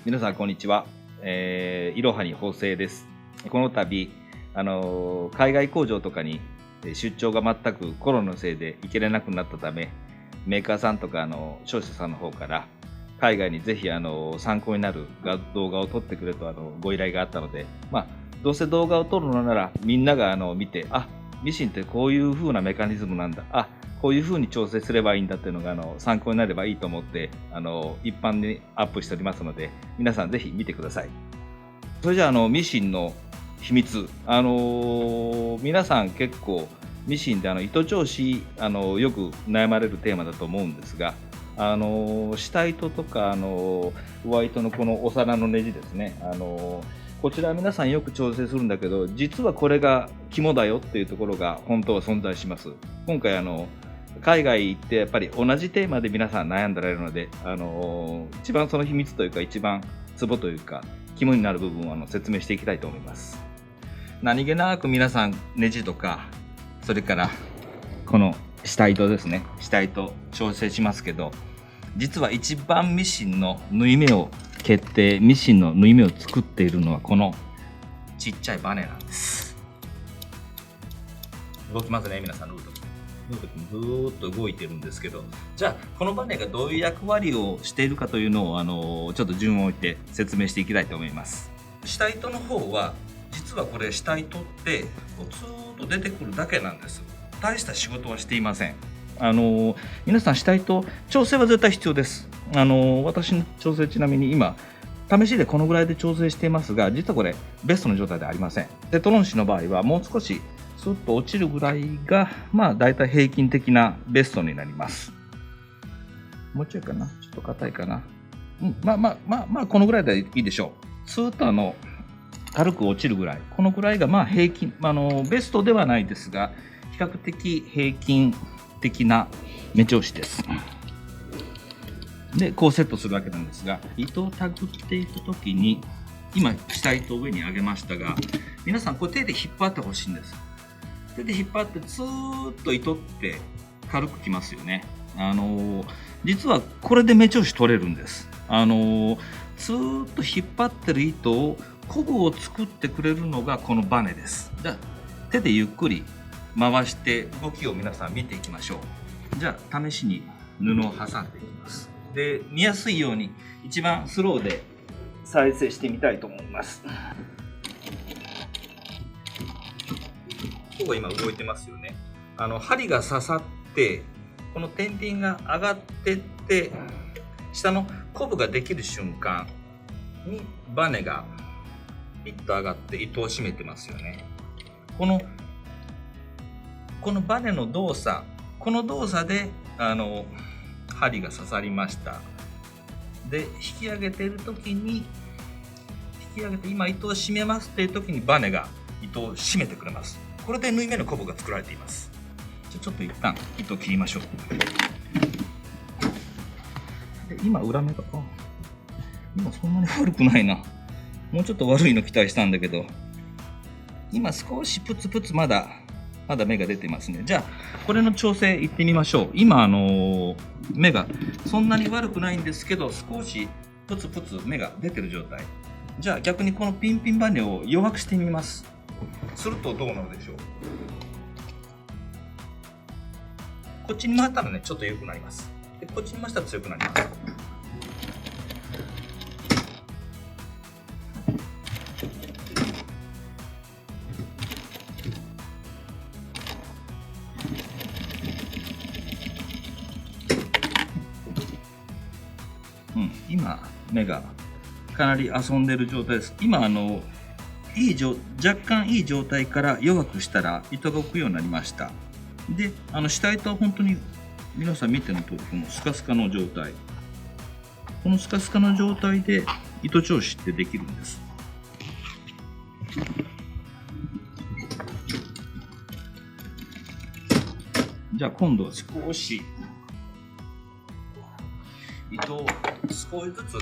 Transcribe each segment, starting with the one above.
皆さんこんにちは。いろはに縫製です。この度、海外工場とかに出張が全くコロナのせいで行けれなくなったため、メーカーさんとか商社さんの方から海外にぜひ参考になる動画を撮ってくれとご依頼があったので、どうせ動画を撮るのならみんなが見て、ミシンってこういう風なメカニズムなんだ、こういう風に調整すればいいんだっていうのが参考になればいいと思って一般にアップしておりますので、皆さんぜひ見てください。それじゃあミシンの秘密、皆さん結構ミシンで糸調子よく悩まれるテーマだと思うんですが、下糸とか上糸のこのお皿のネジですね、こちらは皆さんよく調整するんだけど、実はこれが肝だよっていうところが本当は存在します。今回海外行ってやっぱり同じテーマで皆さん悩んでられるので、一番その秘密というか一番ツボというか肝になる部分を説明していきたいと思います。何気なく皆さんネジとか、それからこの下糸ですね、下糸調整しますけど、実は一番ミシンの縫い目をミシンの縫い目を作っているのはこのちっちゃいバネなんです。動きますね、皆さん。縫う時にずーっと動いてるんですけど、じゃあこのバネがどういう役割をしているかというのをちょっと順を置いて説明していきたいと思います。下糸の方は実はこれ下糸ってずーっと出てくるだけなんです。大した仕事はしていません。皆さん下糸調整は絶対必要です。私の調整、ちなみに今試しでこのぐらいで調整していますが、実はこれベストの状態ではありません。テトロン紙の場合はもう少しスッと落ちるぐらいがだいたい平均的なベストになります。もうちょいかな、ちょっと硬いかな。このぐらいでいいでしょう。スーッと軽く落ちるぐらい、このぐらいが平均、ベストではないですが比較的平均的な目調子です。でこうセットするわけなんですが、糸を手繰っていくときに今下糸を上に上げましたが、皆さんこれ手で引っ張ってほしいんです。手で引っ張ってずーっと糸って軽くきますよね。実はこれで目調子取れるんです。ずーっと引っ張ってる糸をコブを作ってくれるのがこのバネです。じゃあ手でゆっくり回して動きを皆さん見ていきましょう。じゃあ試しに布を挟んでいきます。で見やすいように一番スローで再生してみたいと思います。ここが今動いてますよね。針が刺さってこの天秤が上がってって下のコブができる瞬間にバネがピッと上がって糸を締めてますよね。このバネの動作、この動作で針が刺さりました。で引き上げている時に今糸を締めますっていう時にバネが糸を締めてくれます。これで縫い目のコブが作られています。ちょっと一旦糸を切りましょう。で今裏目が今そんなに悪くないな。もうちょっと悪いの期待したんだけど、今少しプツプツまだ目が出てますね。じゃあこれの調整いってみましょう。今目がそんなに悪くないんですけど、少しプツプツ目が出てる状態。じゃあ逆にこのピンピンバネを弱くしてみます。するとどうなるでしょう。こっちに回ったらねちょっと緩くなります。でこっちに回したら強くなります。今目がかなり遊んでる状態です。今若干いい状態から弱くしたら糸が動くようになりました。で下糸は本当に皆さん見ての通りこのスカスカの状態、このスカスカの状態で糸調子ってできるんです。じゃあ今度は少し糸を少しずつ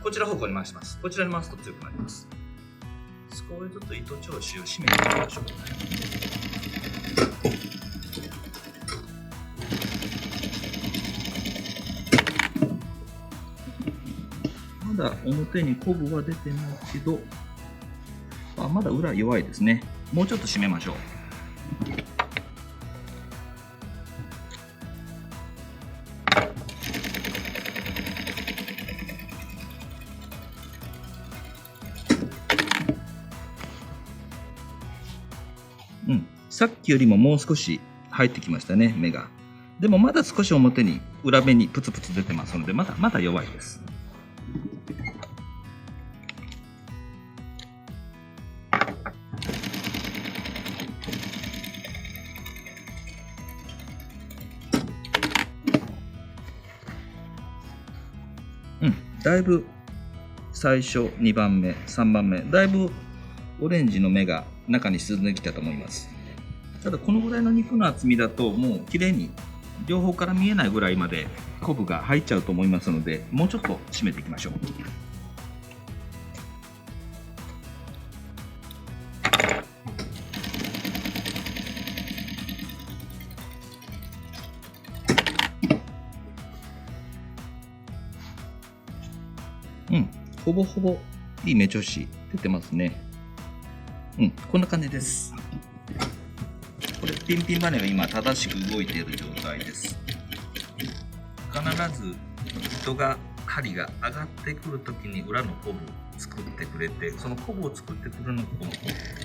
こちら方向に回します。こちらに回すと強くなります。少しずつ糸調子を締めていきましょう。まだ表にコブは出てないけど、まだ裏弱いですね。もうちょっと締めましょう。さっきよりももう少し入ってきましたね、目が。でもまだ少し表に裏目にプツプツ出てますので、まだ弱いです。だいぶ最初2番目3番目だいぶオレンジの目が中に沈んできたと思います。ただこのぐらいの肉の厚みだともう綺麗に両方から見えないぐらいまでコブが入っちゃうと思いますので、もうちょっと締めていきましょう。ほぼほぼいい目調子出てますね。こんな感じです。これピンピンバネが今正しく動いている状態です。必ず糸が針が上がってくるときに裏のコブを作ってくれて、そのコブを作ってくるのがこの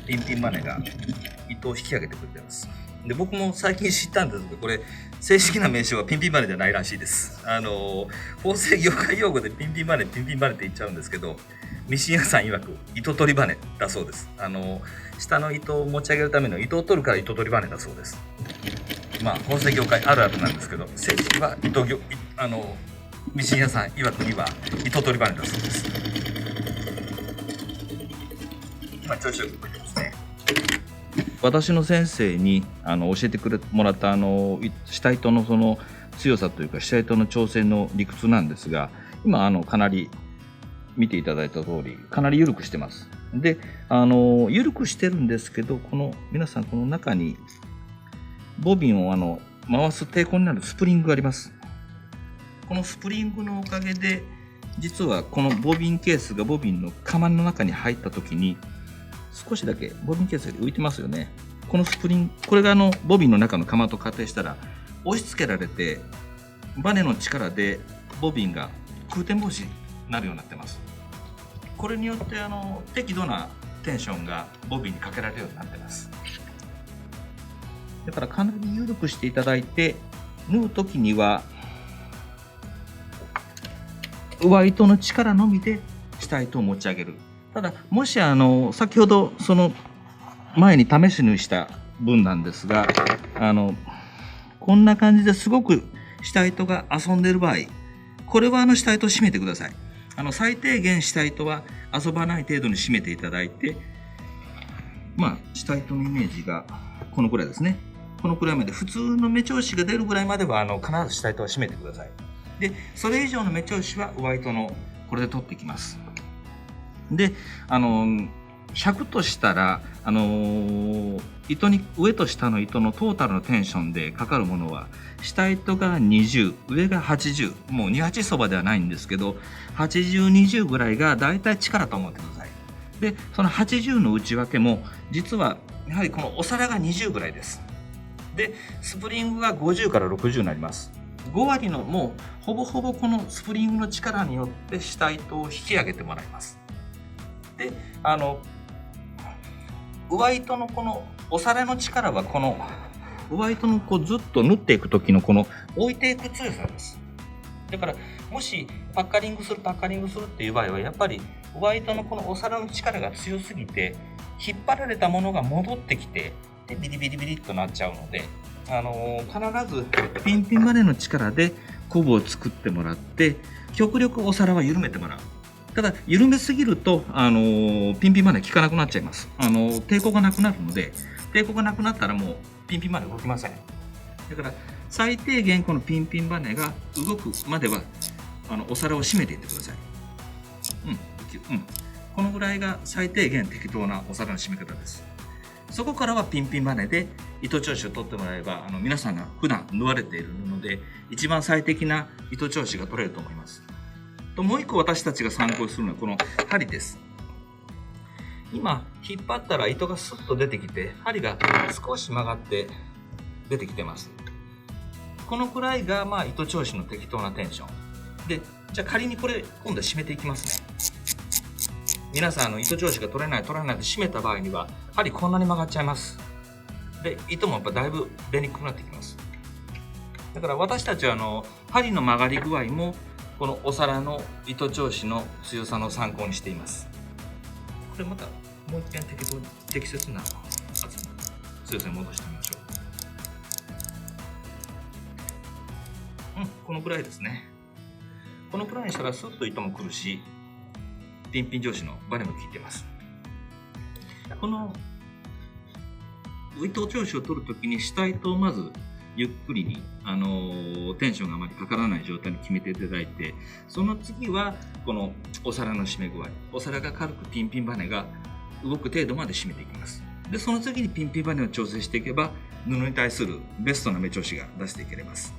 ピンピンバネが糸を引き上げてくれてます。で、僕も最近知ったんですけど、これ正式な名称はピンピンバネじゃないらしいです。縫製業界用語でピンピンバネって言っちゃうんですけど、ミシン屋さん曰く糸取りバネだそうです。下の糸を持ち上げるための糸を取るから糸取りバネだそうです。縫製業界あるあるなんですけど、正式はミシン屋さん曰くには糸取りバネだそうです。今調子よく動いてますね。私の先生に教えてもらった下糸のその強さというか下糸の調整の理屈なんですが、今かなり見ていただいた通りかなり緩くしてます。で緩くしてるんですけど、皆さんこの中にボビンを回す抵抗になるスプリングがあります。このスプリングのおかげで実はこのボビンケースがボビンの釜の中に入った時に少しだけボビンケースより浮いてますよね。このスプリング、これがボビンの中の釜と仮定したら押し付けられてバネの力でボビンが空転防止になるようになってます。これによって適度なテンションがボビンにかけられるようになってます。だからかなり緩くしていただいて、縫う時には上糸の力のみで下糸を持ち上げる。ただもし先ほどその前に試し縫いした分なんですが、こんな感じですごく下糸が遊んでいる場合、これは下糸を締めてください。最低限下糸は遊ばない程度に締めていただいて、下糸のイメージがこのくらいですね。このくらいまで普通の目調子が出るぐらいまでは必ず下糸は締めてください。でそれ以上の目調子は上糸のこれで取っていきます。で100としたら糸に上と下の糸のトータルのテンションでかかるものは下糸が20、上が80、もう28そばではないんですけど80、20ぐらいがだいたい力と思ってください。でその80の内訳も実はやはりこのお皿が20ぐらいです。でスプリングが50から60になります。5割のもうほぼほぼこのスプリングの力によって下糸を引き上げてもらいます。で上糸のこのお皿の力はこの上糸のずっと縫っていく時のこの置いていく強さです。だからもしパッカリングするっていう場合はやっぱり上糸のこのお皿の力が強すぎて引っ張られたものが戻ってきてでビリビリビリっとなっちゃうので必ずピンピンバネの力でコブを作ってもらって極力お皿は緩めてもらう。ただ緩めすぎるとピンピンバネ効かなくなっちゃいます。抵抗がなくなるので、抵抗がなくなったらもうピンピンバネ動きません。だから最低限このピンピンバネが動くまではお皿を締めていってください。このぐらいが最低限適当なお皿の締め方です。そこからはピンピンバネで糸調子を取ってもらえば皆さんが普段縫われている布で一番最適な糸調子が取れると思います。ともう一個私たちが参考にするのはこの針です。今引っ張ったら糸がスッと出てきて、針が少し曲がって出てきてます。このくらいが糸調子の適当なテンションで、じゃあ仮にこれ今度は締めていきますね。皆さん糸調子が取れないで締めた場合には針こんなに曲がっちゃいます。で糸もやっぱだいぶ出にくくなってきます。だから私たちは針の曲がり具合もこのお皿の糸調子の強さの参考にしています。これまたもう一遍適切な厚み強さに戻してみましょう。このくらいですね。このくらいにしたらスッと糸もくるし、ピンピン上司のバネも効いてます。この糸調子を取るときに下糸をまずゆっくりに、テンションがあまりかからない状態に決めていただいて、その次はこのお皿の締め具合、お皿が軽くピンピンバネが動く程度まで締めていきます。でその次にピンピンバネを調整していけば布に対するベストな目調子が出していけれます。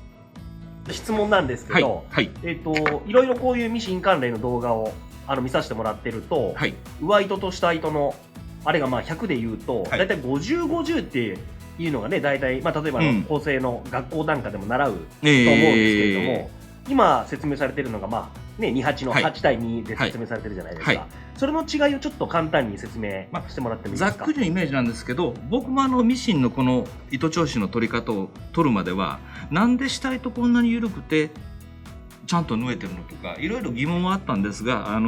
質問なんですけど、いろいろこういうミシン関連の動画を見させてもらってると、上糸と下糸のあれが100でいうと、だいたい50、50っていうのがね、大体、例えば縫製の学校なんかでも習うと思うんですけれども、今説明されてるのが28の8対2で説明されてるじゃないですか。それの違いをちょっと簡単に説明してもらってもいいですか。ざっくりのイメージなんですけど、僕もミシンのこの糸調子の取り方を取るまでは、なんで下糸こんなに緩くてちゃんと縫えてるのとかいろいろ疑問はあったんですが、やは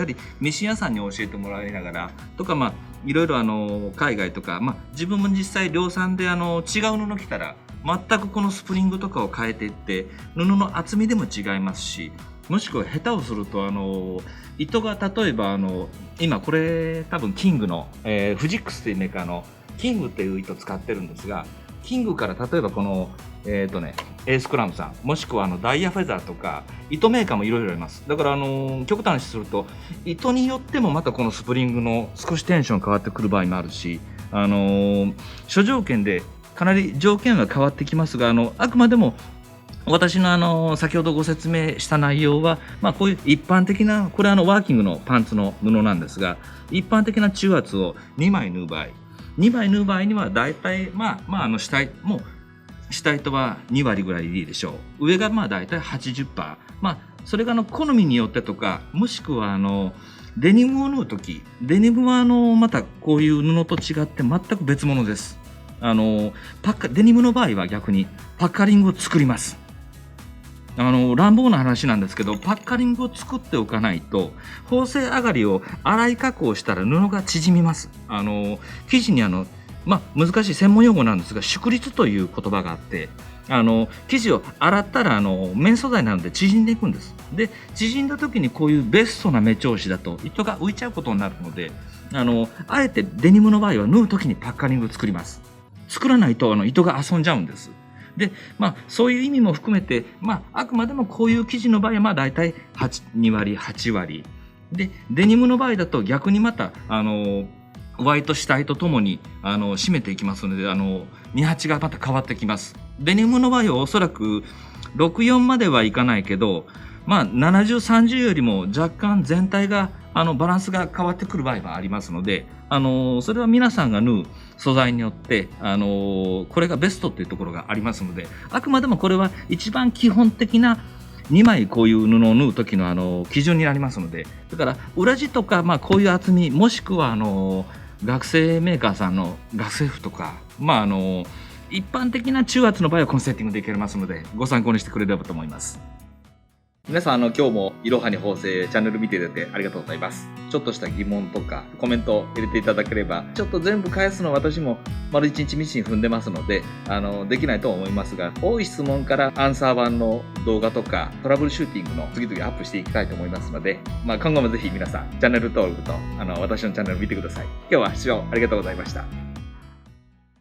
りミシン屋さんに教えてもらいながらとか、いろいろ海外とか、自分も実際量産で違う布着たら全くこのスプリングとかを変えていって布の厚みでも違いますし、もしくは下手をすると糸が例えば今これ多分キングの、フジックスというメーカーのキングっていう糸使ってるんですが、キングから例えばこのエースクラムさん、もしくはダイヤフェザーとか糸メーカーもいろいろあります。だから極端にすると糸によってもまたこのスプリングの少しテンション変わってくる場合もあるし、諸条件でかなり条件は変わってきますが、あくまでも私の先ほどご説明した内容は、こういう一般的な、これワーキングのパンツの布なんですが、一般的な中圧を2枚縫う場合、にはだいたい下糸は2割ぐらいでいいでしょう。上がだいたい 80%、それが好みによってとか、もしくはデニムを縫う時、デニムはまたこういう布と違って全く別物です。デニムの場合は逆にパッカリングを作ります。乱暴な話なんですけど、パッカリングを作っておかないと縫製上がりを粗い加工したら布が縮みます。生地に難しい専門用語なんですが、縮率という言葉があって、生地を洗ったら綿素材なので縮んでいくんです。で縮んだ時にこういうベストな目調子だと糸が浮いちゃうことになるので、あえてデニムの場合は縫う時にパッカリングを作ります。作らないと糸が遊んじゃうんです。でそういう意味も含めて、あくまでもこういう生地の場合はだいたい2割8割で、デニムの場合だと逆にまた上糸下糸ともに締めていきますので、28がまた変わってきます。デニムの場合はおそらく64まではいかないけど、70、30よりも若干全体がバランスが変わってくる場合もありますので、それは皆さんが縫う素材によって、これがベストっていうところがありますので、あくまでもこれは一番基本的な2枚こういう布を縫う時の基準になりますので、だから裏地とか、こういう厚み、もしくは学生メーカーさんの学生服とか、一般的な中圧の場合はこのセッティングでいけますので、ご参考にしてくれればと思います。皆さん今日もいろはに縫製チャンネル見ていただいてありがとうございます。ちょっとした疑問とかコメントを入れていただければ、ちょっと全部返すの私も丸1日ミシン踏んでますのでできないとは思いますが、多い質問からアンサー版の動画とかトラブルシューティングの次々アップしていきたいと思いますので、今後もぜひ皆さんチャンネル登録と私のチャンネルを見てください。今日は視聴ありがとうございました。